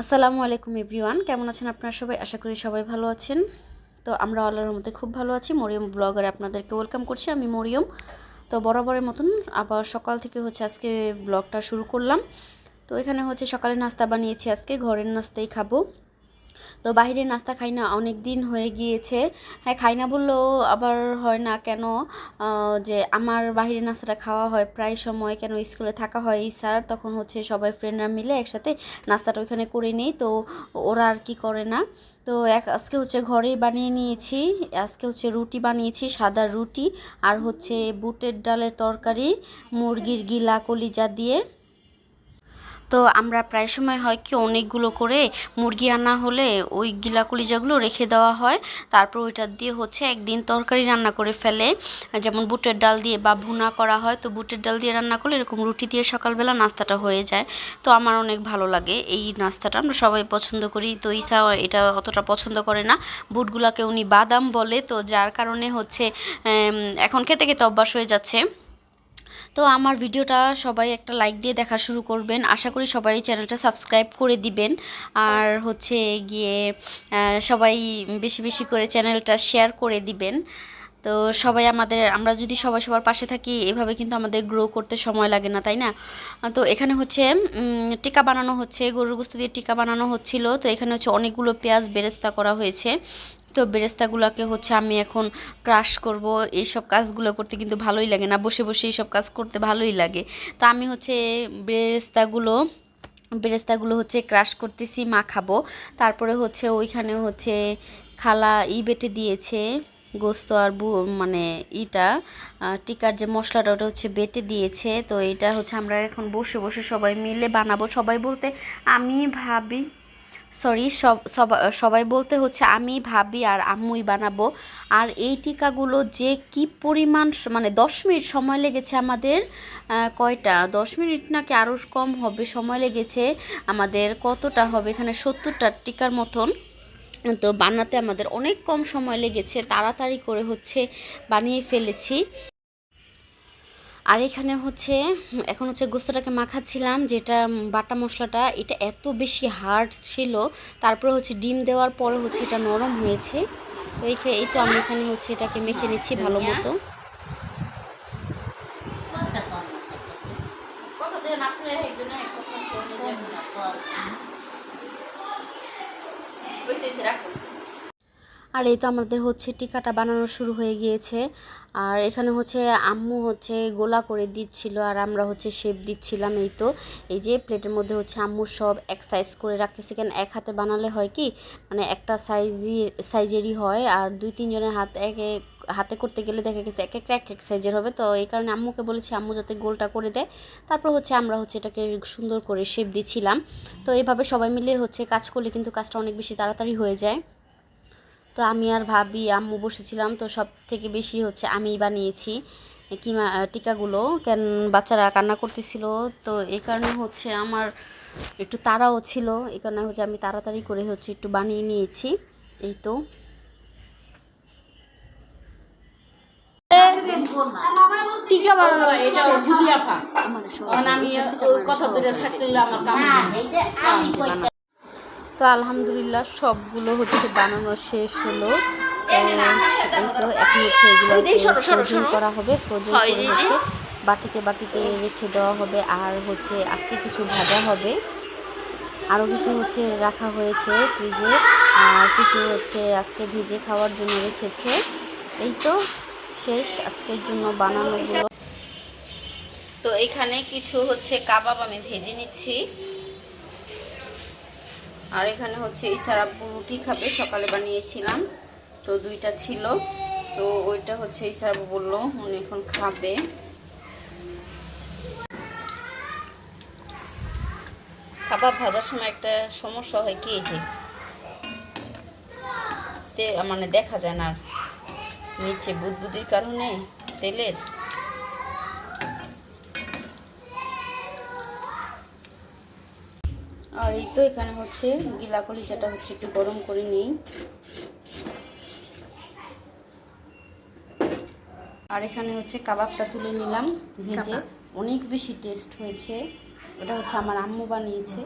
আসসালামু আলাইকুম এভরিওয়ান, কেমন আছেন আপনারা সবাই? আশা করি সবাই ভালো আছেন। তো আমরা আল্লাহর রহমতে খুব ভালো আছি। মরিয়ম ব্লগারে আপনাদেরকে ওয়েলকাম করছি। আমি মরিয়ম। তো বরাবরের মতন আবার সকাল থেকে আজকে ব্লগটা শুরু করলাম। তো এখানে সকালে নাস্তা বানিয়েছি, আজকে ঘরের নাস্তাই খাবো। তো বাইরের নাস্তা খাই না, অনেক দিন হয়ে গিয়েছে। হ্যাঁ, খাই না বললেও আবার হয় না কেন, যে আমার বাইরের নাস্তাটা খাওয়া হয় প্রায় সময়। কেন, স্কুলে থাকা হয় স্যার, তখন সবাই ফ্রেন্ডরা মিলে একসাথে নাস্তাটা ওইখানে করে নিই। তো ওরা আর কি করে না। তো আজকে ঘরেই বানিয়ে নিয়েছি। আজকে রুটি বানিয়েছি, সাদা রুটি, আর বুটের ডালের তরকারি, মুরগির গিলা কলিজা দিয়ে। তো আমরা প্রায় সময় হয় কি, অনেকগুলো করে মুরগি আনা হলে ওই গিলা কলিজাগুলো রেখে দেওয়া হয়। তারপর ওইটা দিয়ে একদিন তরকারি রান্না করে ফেলে, যেমন বুটের ডাল দিয়ে বা ভুনা করা হয়। তো বুটের ডাল দিয়ে রান্না করলে এরকম রুটি দিয়ে সকালবেলা নাস্তাটা হয়ে যায়। তো আমার অনেক ভালো লাগে এই নাস্তাটা, আমরা সবাই পছন্দ করি। তো ঈসা এটা অতটা পছন্দ করে না, বুটগুলাকে উনি বাদাম বলে। তো যার কারণে এখন খেতে খেতে অভ্যাস হয়ে যাচ্ছে। তো আমার ভিডিওটা সবাই একটা লাইক দিয়ে দেখা শুরু করবেন। আশা করি সবাই চ্যানেলটা সাবস্ক্রাইব করে দিবেন। আর গিয়ে সবাই বেশি বেশি করে চ্যানেলটা শেয়ার করে দিবেন। তো সবাই আমরা যদি সবাই সবার পাশে থাকি, এভাবে কিন্তু আমাদের গ্রো করতে সময় লাগে না, তাই না? তো এখানে টিকা বানানো হচ্ছে, গরুর গোশত দিয়ে টিকা বানানো হচ্ছিল। তো এখানে অনেকগুলো পেঁয়াজ বেরেস্তা করা হয়েছে। তো বেরেস্তাগুলোকে আমি এখন ক্রাশ করব। এইসব কাজগুলো করতে কিন্তু ভালোই লাগে না, বসে বসে এইসব কাজ করতে ভালোই লাগে। তো আমি বেরেস্তাগুলো বেরেস্তাগুলো ক্রাশ করতেছি, মাখাবো। তারপরে ওইখানে খালা বেটে দিয়েছে গোস্ত আর মানে টিকার যে মশলাটা, ওটা বেটে দিয়েছে। তো এটা আমরা এখন বসে বসে সবাই মিলে বানাবো। সবাই বলতে আমি ভাবি, সরি, সবাই বলতে আমি, ভাবি আর আম্মুই বানাবো। আর এই টিকাগুলো যে কি পরিমাণ, মানে 10 মিনিট সময় লেগেছে আমাদের। কয়টা 10 মিনিট নাকি আরও কম হবে সময় লেগেছে আমাদের। কতটা হবে এখানে, 70টা টিকার মতন। তো বানাতে আমাদের অনেক কম সময় লেগেছে, তাড়াতাড়ি করে বানিয়ে ফেলেছি। আর এখানে এখন গোস্তটাকে মাখাচ্ছিলাম, যেটা বাটা মশলাটা, এটা এত বেশি হার্ড ছিল। তারপরে ডিম দেওয়ার পরে এটা নরম হয়েছে। তো এই তো আমি এখানে এটাকে মেখে নিচ্ছি ভালো মতো। আর এই তো আমাদের টিকাটা বানানো শুরু হয়ে গিয়েছে। আর এখানে আম্মু গোলা করে দিচ্ছিল, আর আমরা শেপ দিচ্ছিলাম। এই তো এই যে প্লেটের মধ্যে আম্মু সব এক সাইজ করে রাখতেছে। কেন, এক হাতে বানালে হয় কি, মানে একটা সাইজেরই হয়। আর 2-3 জনের হাতে করতে গেলে দেখা গেছে এক এক সাইজের হবে। তো এই কারণে আম্মুকে বলেছি আম্মু যাতে গোলটা করে দেয়। তারপর আমরা এটাকে সুন্দর করে শেপ দিচ্ছিলাম। তো এইভাবে সবাই মিলে কাজ করলে কিন্তু কাজটা অনেক বেশি তাড়াতাড়ি হয়ে যায়। তো আমি আর ভাবি আম্মু বসেছিলাম। তো সব থেকে বেশি আমিই বানিয়েছি টিকাগুলো। কেন, বাচ্চারা কান্না করতেছিল। তো এই কারণে আমার একটু তাড়াও ছিল। এই কারণে আমি তাড়াতাড়ি করে একটু বানিয়ে নিয়েছি। এই তো টিকা বানানো তো আলহামদুলিল্লাহ সবগুলো বানানো শেষ হলো। তো এখন এগুলো ফ্রোজেন করা হবে। ফ্রোজেন করে বাটিতে বাটিতে রেখে দেওয়া হবে। আর আজকে কিছু ভাজা হবে, আরও কিছু রাখা হয়েছে ফ্রিজে, আর কিছু আজকে ভেজে খাওয়ার জন্য রেখেছে। এই তো শেষ আজকের জন্য বানানোগুলো। তো এখানে কিছু কাবাব আমি ভেজে নিচ্ছি। আর এখানে ইসার আব্বু রুটি খাবে, সকালে বানিয়েছিলাম তো 2টা ছিল। তো ওইটা ইসার আব্বু বললো উনি এখন খাবে। কাবাব ভাজার সময় একটা সমস্যা হয় কি, যে মানে দেখা যায় না নিচে বুদবুদির কারণে তেলের। আর এই তো এখানে গিলা কলিজাটা একটু গরম করে নিই। আর এখানে কাবাবটা তুলে নিলাম ভেজে। অনেক বেশি টেস্ট হয়েছে। এটা আমার আম্মু বানিয়েছে।